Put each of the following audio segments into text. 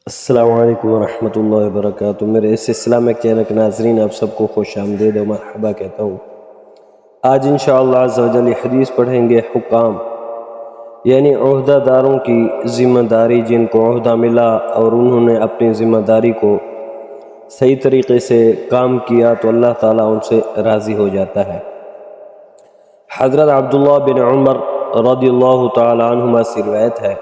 السلام علیکم ورحمۃ اللہ وبرکاتہ۔ میرے اس اسلامک چینل کے ناظرین آپ سب کو خوش آمدید و مرحبا کہتا ہوں۔ آج انشاءاللہ عز و جل حدیث پڑھیں گے حکام یعنی عہدہ داروں کی ذمہ داری، جن کو عہدہ ملا اور انہوں نے اپنی ذمہ داری کو صحیح طریقے سے کام کیا تو اللہ تعالیٰ ان سے راضی ہو جاتا ہے۔ حضرت عبداللہ بن عمر رضی اللہ تعالی عنہما سے روایت ہے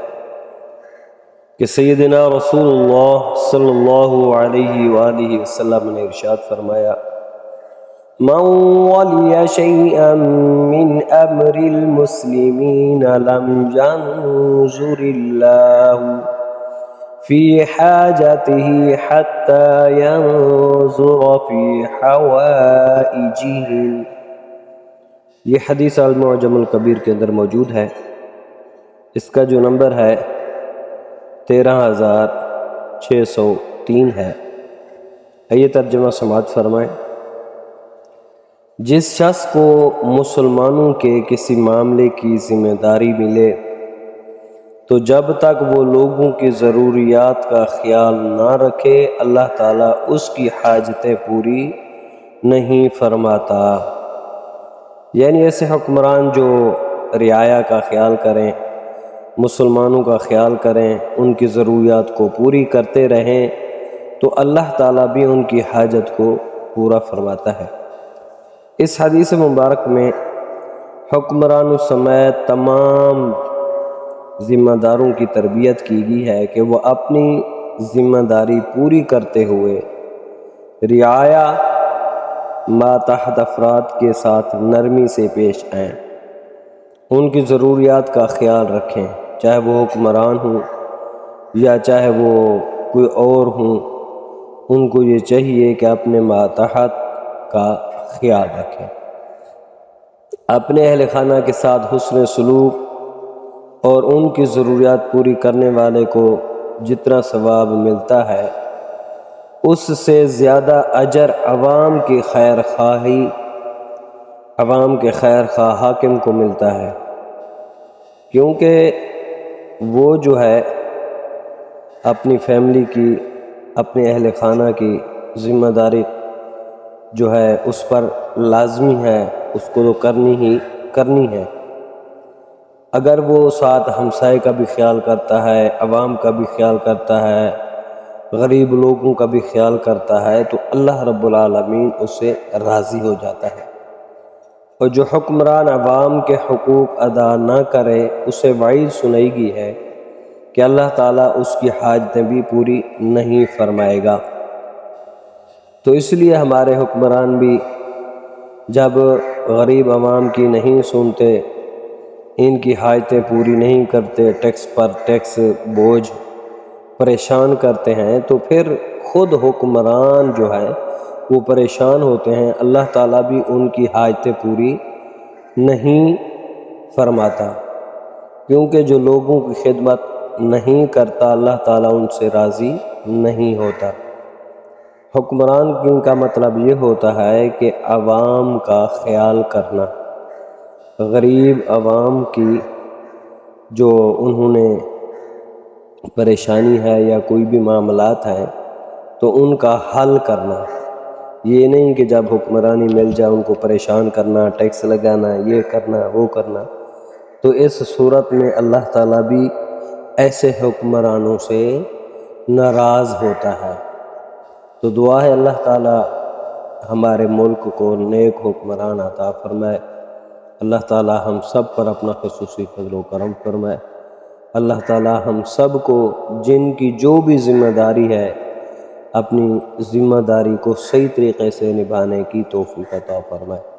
کہ سیدنا رسول اللہ صلی اللہ علیہ وآلہ وسلم نے ارشاد فرمایا، من ولی شیئا من امر المسلمین لم ينظر اللہ فی حاجته حتی ينظر فی حوائجہم۔ یہ حدیث المعجم الکبیر کے اندر موجود ہے۔ اس کا جو نمبر ہے 13603 ہے۔ یہ ترجمہ سماعت فرمائیں۔ جس شخص کو مسلمانوں کے کسی معاملے کی ذمہ داری ملے تو جب تک وہ لوگوں کی ضروریات کا خیال نہ رکھے اللہ تعالیٰ اس کی حاجتیں پوری نہیں فرماتا۔ یعنی ایسے حکمران جو رعایا کا خیال کریں، مسلمانوں کا خیال کریں، ان کی ضروریات کو پوری کرتے رہیں تو اللہ تعالیٰ بھی ان کی حاجت کو پورا فرماتا ہے۔ اس حدیث مبارک میں حکمرانوں سمیت تمام ذمہ داروں کی تربیت کی گئی ہے کہ وہ اپنی ذمہ داری پوری کرتے ہوئے رعایا ماتحت افراد کے ساتھ نرمی سے پیش آئیں، ان کی ضروریات کا خیال رکھیں، چاہے وہ حکمران ہوں یا چاہے وہ کوئی اور ہوں، ان کو یہ چاہیے کہ اپنے ماتحت کا خیال رکھیں، اپنے اہل خانہ کے ساتھ حسن سلوک اور ان کی ضروریات پوری کرنے والے کو جتنا ثواب ملتا ہے اس سے زیادہ اجر عوام کی خیر خواہی، عوام کے خیر خواہ حاکم کو ملتا ہے، کیونکہ وہ جو ہے اپنی فیملی کی، اپنے اہل خانہ کی ذمہ داری جو ہے اس پر لازمی ہے، اس کو تو کرنی ہے۔ اگر وہ ساتھ ہمسائے کا بھی خیال کرتا ہے، عوام کا بھی خیال کرتا ہے، غریب لوگوں کا بھی خیال کرتا ہے تو اللہ رب العالمین اس سے راضی ہو جاتا ہے۔ اور جو حکمران عوام کے حقوق ادا نہ کرے اسے وعید سنائی گئی ہے کہ اللہ تعالیٰ اس کی حاجتیں بھی پوری نہیں فرمائے گا۔ تو اس لیے ہمارے حکمران بھی جب غریب عوام کی نہیں سنتے، ان کی حاجتیں پوری نہیں کرتے، ٹیکس پر ٹیکس بوجھ پریشان کرتے ہیں تو پھر خود حکمران جو ہے وہ پریشان ہوتے ہیں، اللہ تعالیٰ بھی ان کی حاجتیں پوری نہیں فرماتا، کیونکہ جو لوگوں کی خدمت نہیں کرتا اللہ تعالیٰ ان سے راضی نہیں ہوتا۔ حکمران کا مطلب یہ ہوتا ہے کہ عوام کا خیال کرنا، غریب عوام کی جو انہوں نے پریشانی ہے یا کوئی بھی معاملات ہیں تو ان کا حل کرنا، یہ نہیں کہ جب حکمرانی مل جائے ان کو پریشان کرنا، ٹیکس لگانا، یہ کرنا وہ کرنا۔ تو اس صورت میں اللہ تعالیٰ بھی ایسے حکمرانوں سے ناراض ہوتا ہے۔ تو دعا ہے اللہ تعالیٰ ہمارے ملک کو نیک حکمران عطا فرمائے، اللہ تعالیٰ ہم سب پر اپنا خصوصی فضل و کرم فرمائے، اللہ تعالیٰ ہم سب کو جن کی جو بھی ذمہ داری ہے اپنی ذمہ داری کو صحیح طریقے سے نبھانے کی توفیق عطا فرمائے۔